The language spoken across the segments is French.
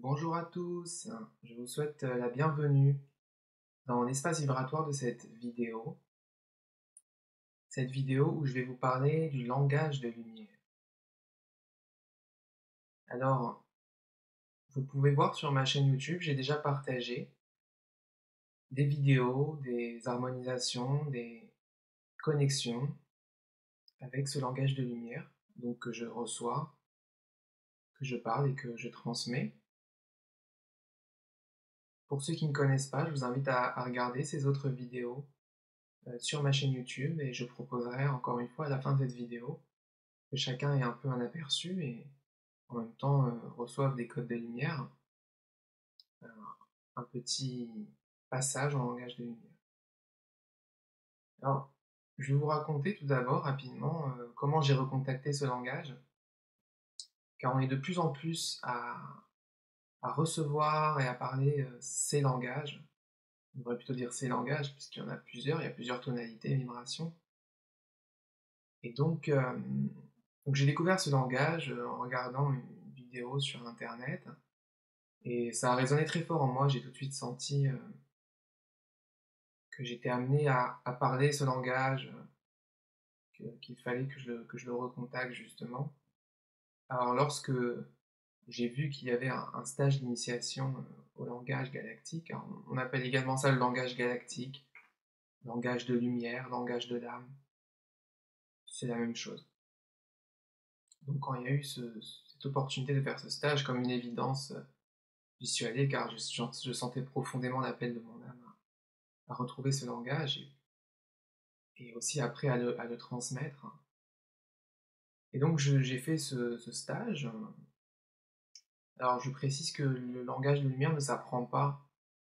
Bonjour à tous, je vous souhaite la bienvenue dans l'espace vibratoire de cette vidéo où je vais vous parler du langage de lumière. Alors, vous pouvez voir sur ma chaîne YouTube, j'ai déjà partagé des vidéos, des harmonisations, des connexions avec ce langage de lumière, donc que je reçois, que je parle et que je transmets. Pour ceux qui ne connaissent pas, je vous invite à regarder ces autres vidéos sur ma chaîne YouTube et je proposerai encore une fois à la fin de cette vidéo que chacun ait un peu un aperçu et en même temps reçoive des codes de lumière, un, un petit passage en langage de lumière. Alors, je vais vous raconter tout d'abord rapidement comment j'ai recontacté ce langage, car on est de plus en plus à recevoir et à parler ces langages. On devrait plutôt dire ces langages, puisqu'il y en a plusieurs, il y a plusieurs tonalités, vibrations. Et donc j'ai découvert ce langage en regardant une vidéo sur internet. Et ça a résonné très fort en moi, j'ai tout de suite senti que j'étais amené à parler ce langage, qu'il fallait que je le recontacte justement. Alors lorsque j'ai vu qu'il y avait un stage d'initiation au langage galactique, alors, on appelle également ça le langage galactique, langage de lumière, langage de l'âme, c'est la même chose. Donc quand il y a eu cette opportunité de faire ce stage comme une évidence, j'y suis allé car je sentais profondément l'appel de mon âme à retrouver ce langage et aussi après à le transmettre. Et donc j'ai fait ce stage. Alors je précise que le langage de lumière ne s'apprend pas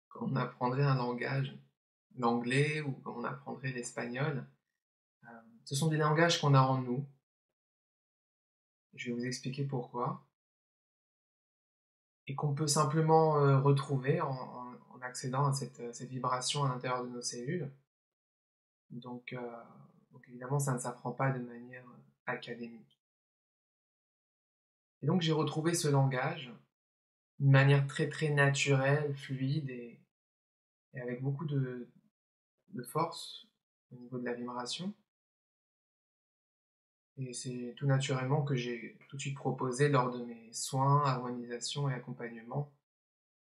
comme on apprendrait un langage, l'anglais ou comme on apprendrait l'espagnol. Euh, Ce sont des langages qu'on a en nous. Je vais vous expliquer pourquoi. Et qu'on peut simplement retrouver en accédant à cette vibration à l'intérieur de nos cellules. Donc, euh, donc évidemment, ça ne s'apprend pas de manière académique. Et donc j'ai retrouvé ce langage d'une manière très très naturelle, fluide et avec beaucoup de force au niveau de la vibration. Et c'est tout naturellement que j'ai tout de suite proposé lors de mes soins, harmonisation et accompagnement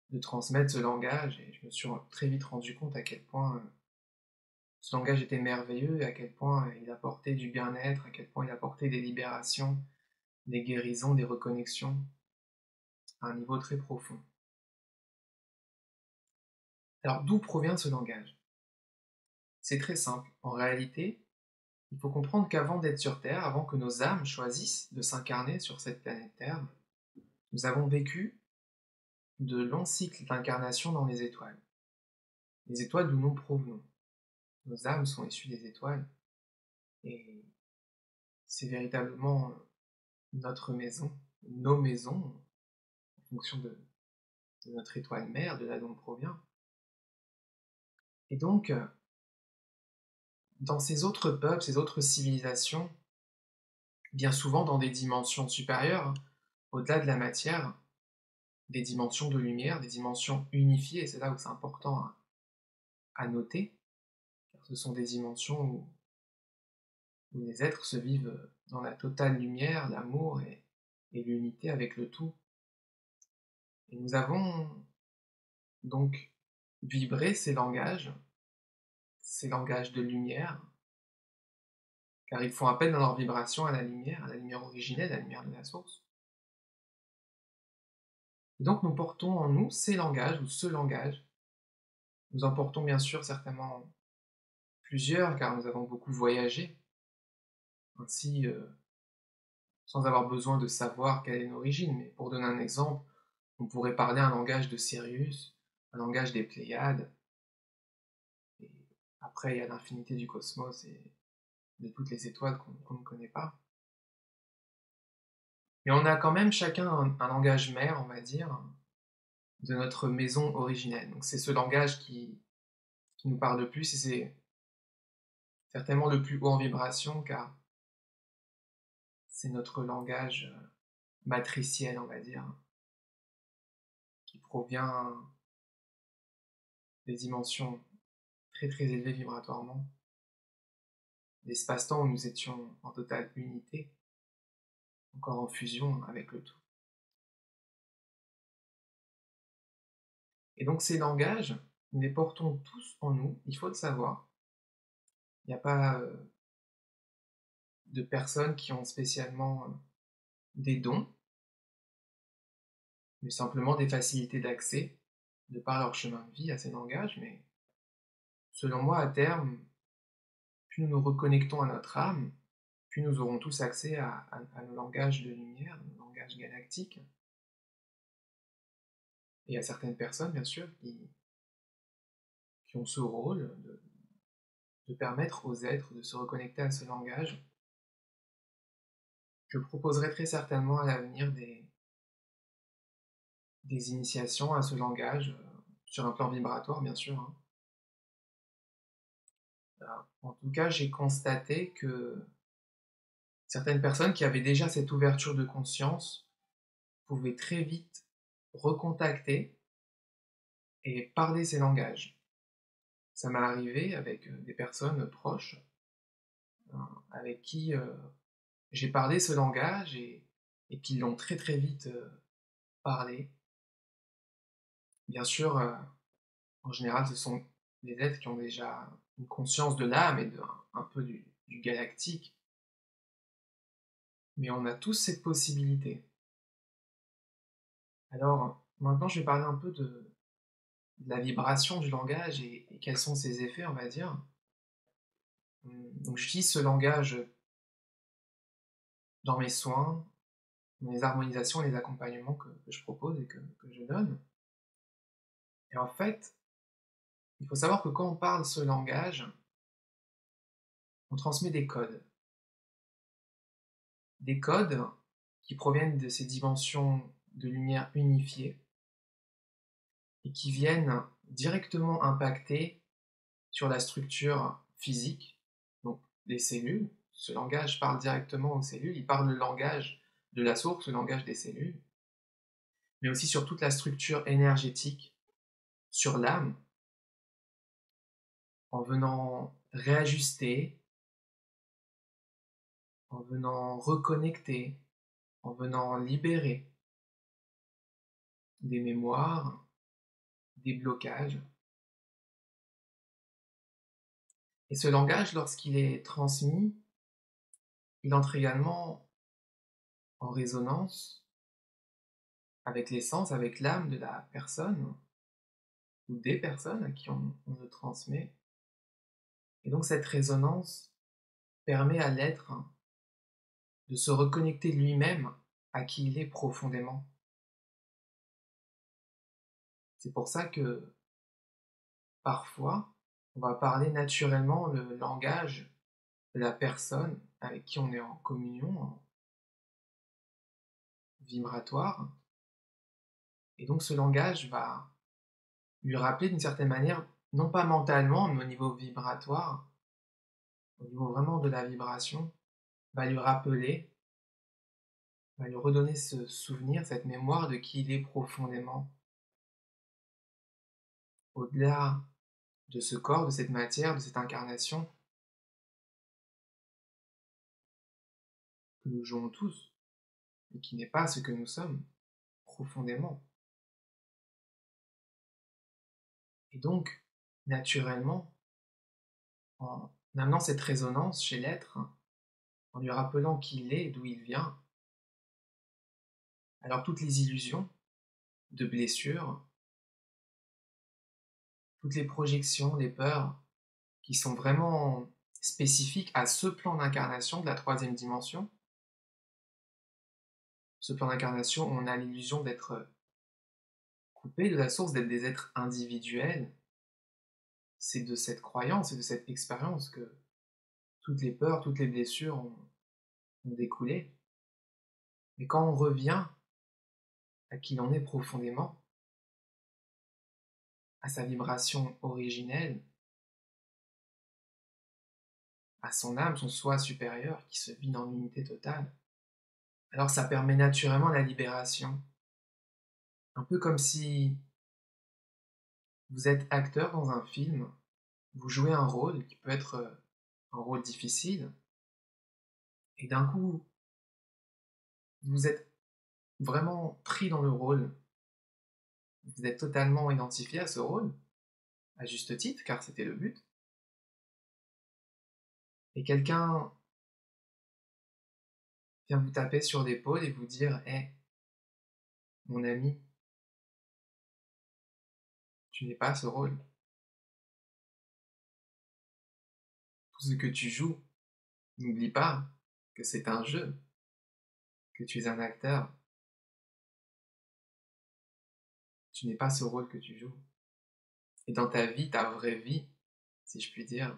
de transmettre ce langage. Et je me suis très vite rendu compte à quel point ce langage était merveilleux et à quel point il apportait du bien-être, à quel point il apportait des libérations, des guérisons, des reconnexions à un niveau très profond. Alors d'où provient ce langage? C'est très simple. En réalité, il faut comprendre qu'avant d'être sur Terre, avant que nos âmes choisissent de s'incarner sur cette planète Terre, nous avons vécu de longs cycles d'incarnation dans les étoiles. Les étoiles d'où nous provenons. Nos âmes sont issues des étoiles et c'est véritablement notre maison, nos maisons, en fonction de notre étoile mère, de là d'où on provient. Et donc, dans ces autres peuples, ces autres civilisations, bien souvent dans des dimensions supérieures, au-delà de la matière, des dimensions de lumière, des dimensions unifiées, et c'est là où c'est important à noter, car ce sont des dimensions où les êtres se vivent dans la totale lumière, l'amour et l'unité avec le tout. Et nous avons donc vibré ces langages de lumière, car ils font appel dans leur vibration à la lumière originelle, à la lumière de la source. Et donc nous portons en nous ces langages, ou ce langage. Nous en portons bien sûr certainement plusieurs, car nous avons beaucoup voyagé, ainsi sans avoir besoin de savoir quelle est l'origine. Mais pour donner un exemple, on pourrait parler un langage de Sirius, un langage des Pléiades, et après il y a l'infinité du cosmos et de toutes les étoiles qu'on ne connaît pas. Mais on a quand même chacun un langage mère, on va dire, de notre maison originelle. Donc c'est ce langage qui nous parle le plus et c'est certainement le plus haut en vibration car c'est notre langage matriciel, on va dire. qui provient des dimensions très très élevées vibratoirement, l'espace-temps où nous étions en totale unité, encore en fusion avec le tout. Et donc ces langages, nous les portons tous en nous, il faut le savoir. Il n'y a pas de personnes qui ont spécialement des dons, mais simplement des facilités d'accès de par leur chemin de vie à ces langages. Mais selon moi, à terme, plus nous nous reconnectons à notre âme, plus nous aurons tous accès à nos langages de lumière, nos langages galactiques. Et à certaines personnes, bien sûr, qui ont ce rôle de permettre aux êtres de se reconnecter à ce langage. Je proposerai très certainement à l'avenir des initiations à ce langage, sur un plan vibratoire, bien sûr, hein. En tout cas, j'ai constaté que certaines personnes qui avaient déjà cette ouverture de conscience pouvaient très vite recontacter et parler ces langages. Ça m'est arrivé avec des personnes proches, avec qui j'ai parlé ce langage et qui l'ont très très vite parlé. Bien sûr, en général, ce sont des êtres qui ont déjà une conscience de l'âme et un peu du galactique, mais on a tous cette possibilité. Alors, maintenant, je vais parler un peu de la vibration du langage et quels sont ses effets, on va dire. Donc, j'utilise ce langage dans mes soins, dans les harmonisations et les accompagnements que je propose et que je donne. Et en fait, il faut savoir que quand on parle ce langage, on transmet des codes. Des codes qui proviennent de ces dimensions de lumière unifiées et qui viennent directement impacter sur la structure physique, donc les cellules. Ce langage parle directement aux cellules, il parle le langage de la source, le langage des cellules, mais aussi sur toute la structure énergétique, sur l'âme, en venant réajuster, en venant reconnecter, en venant libérer des mémoires, des blocages. Et ce langage, lorsqu'il est transmis, il entre également en résonance avec l'essence, avec l'âme de la personne, ou des personnes à qui on le transmet. Et donc cette résonance permet à l'être de se reconnecter lui-même à qui il est profondément. C'est pour ça que parfois, on va parler naturellement le langage de la personne avec qui on est en communion vibratoire. Et donc ce langage va lui rappeler d'une certaine manière, non pas mentalement, mais au niveau vibratoire, au niveau vraiment de la vibration, va lui rappeler, va lui redonner ce souvenir, cette mémoire de qui il est profondément, au-delà de ce corps, de cette matière, de cette incarnation que nous jouons tous, et qui n'est pas ce que nous sommes profondément. Et donc, naturellement, en amenant cette résonance chez l'être, en lui rappelant qui il est et d'où il vient, alors toutes les illusions de blessures, toutes les projections, les peurs qui sont vraiment spécifiques à ce plan d'incarnation de la troisième dimension, ce plan d'incarnation où on a l'illusion d'être coupé de la source, d'être des êtres individuels, c'est de cette croyance et de cette expérience que toutes les peurs, toutes les blessures ont découlé. Mais quand on revient à qui l'on est profondément, à sa vibration originelle, à son âme, son soi supérieur qui se vit dans l'unité totale, alors ça permet naturellement la libération Un peu comme si vous êtes acteur dans un film, vous jouez un rôle qui peut être un rôle difficile, et d'un coup, vous êtes vraiment pris dans le rôle, vous êtes totalement identifié à ce rôle, à juste titre, car c'était le but, et quelqu'un vient vous taper sur l'épaule et vous dire: Hé, mon ami, tu n'es pas ce rôle. Tout ce que tu joues, n'oublie pas que c'est un jeu, que tu es un acteur. Tu n'es pas ce rôle que tu joues. Et dans ta vie, ta vraie vie, si je puis dire,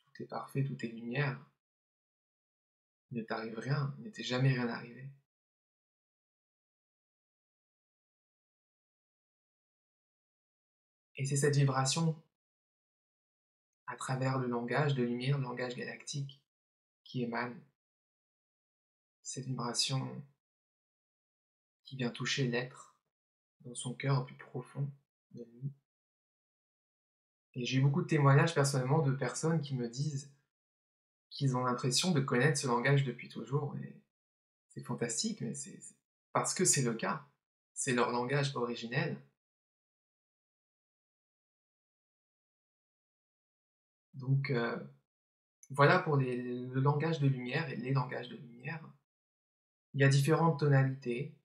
tout est parfait, tout est lumière. Il ne t'arrive rien, il ne t'est jamais rien arrivé. Et c'est cette vibration, à travers le langage de lumière, le langage galactique, qui émane. Cette vibration qui vient toucher l'être dans son cœur au plus profond de lui. Et j'ai eu beaucoup de témoignages personnellement de personnes qui me disent qu'ils ont l'impression de connaître ce langage depuis toujours. Et c'est fantastique, mais c'est parce que c'est le cas. C'est leur langage originel. Donc voilà pour le langage de lumière et les langages de lumière. Il y a différentes tonalités,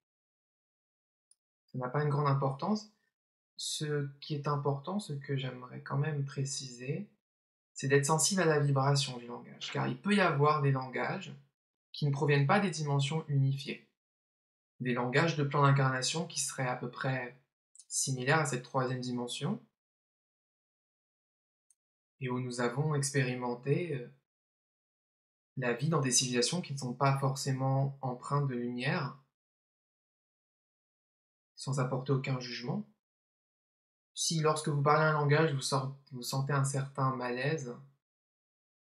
ça n'a pas une grande importance. Ce qui est important, ce que j'aimerais quand même préciser, c'est d'être sensible à la vibration du langage, car il peut y avoir des langages qui ne proviennent pas des dimensions unifiées, des langages de plan d'incarnation qui seraient à peu près similaires à cette troisième dimension, et où nous avons expérimenté la vie dans des civilisations qui ne sont pas forcément empreintes de lumière, sans apporter aucun jugement. Si lorsque vous parlez un langage, vous sentez un certain malaise,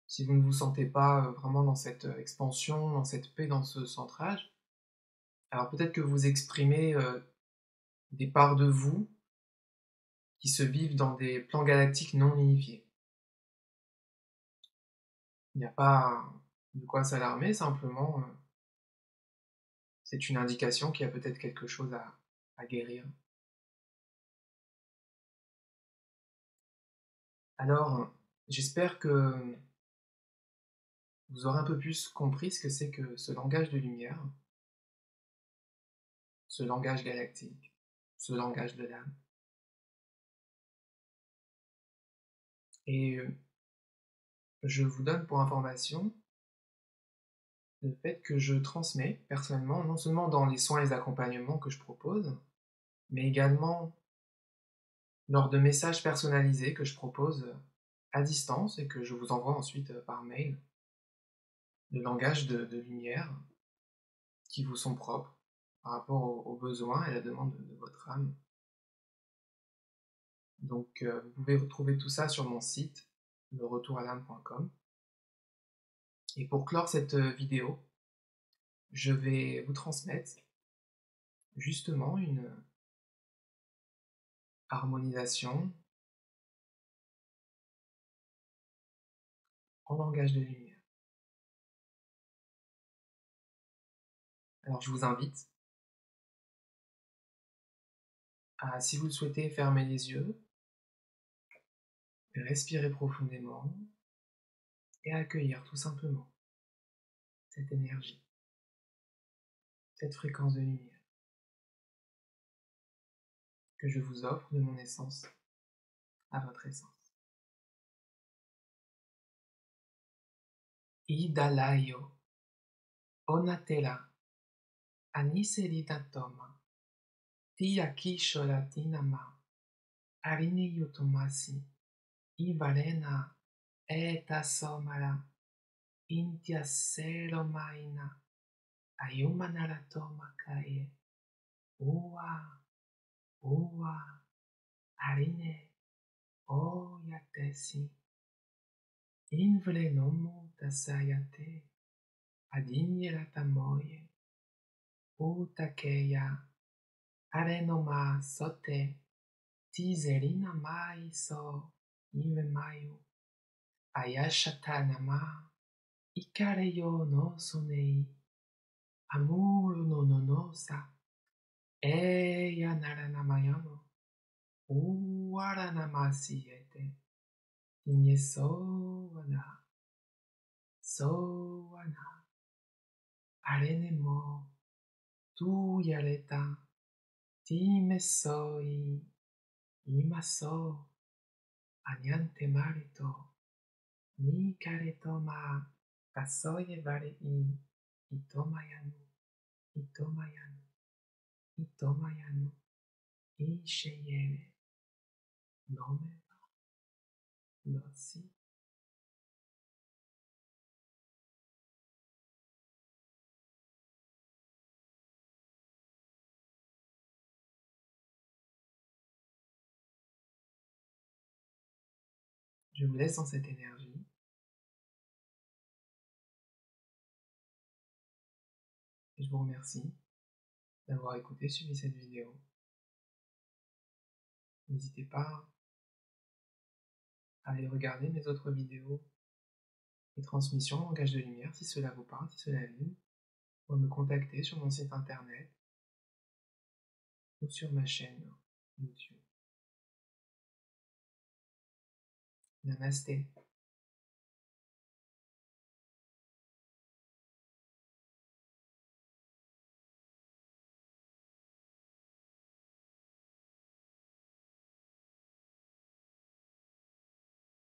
si vous ne vous sentez pas vraiment dans cette expansion, dans cette paix, dans ce centrage, alors peut-être que vous exprimez des parts de vous qui se vivent dans des plans galactiques non unifiés. Il n'y a pas de quoi s'alarmer, simplement c'est une indication qu'il y a peut-être quelque chose à guérir. Alors, j'espère que vous aurez un peu plus compris ce que c'est que ce langage de lumière, ce langage galactique, ce langage de l'âme. Et je vous donne pour information le fait que je transmets personnellement, non seulement dans les soins et les accompagnements que je propose, mais également lors de messages personnalisés que je propose à distance et que je vous envoie ensuite par mail, le langage de lumière qui vous sont propres par rapport aux besoins et à la demande de votre âme. Donc vous pouvez retrouver tout ça sur mon site, leretouralame.com. Et pour clore cette vidéo, je vais vous transmettre justement une harmonisation en langage de lumière. Alors je vous invite à, si vous le souhaitez, fermer les yeux, respirer profondément et accueillir tout simplement cette énergie, cette fréquence de lumière que je vous offre de mon essence à votre essence. Idalayo, onatela, aniseritatoma, tiyakishoratinama, arineyotomasi, ivarena, etasomara, intiaseromaina, ayumanaratomacae, ua, ua, arine, oyatesi, invlenomu tasayate, adinyelatamoye, utakeya, arenoma sote, tizerina mai so, iwe mayu, ayashata nama, ikareyo no sonei, amuru no nonosa, eya naranamayano, uwaranamasiete, inye sowana, arenemo, tu yareta, time soi, imaso, anyante marito, ni karetoma, kasoye vare itomayanu, itomayanu, itomayanu, isheyere, nome, losi. Je vous laisse dans cette énergie. Et je vous remercie d'avoir écouté, suivi cette vidéo. N'hésitez pas à aller regarder mes autres vidéos et transmissions langage de lumière si cela vous parle, si cela vibre, ou à me contacter sur mon site internet ou sur ma chaîne YouTube. Namasté.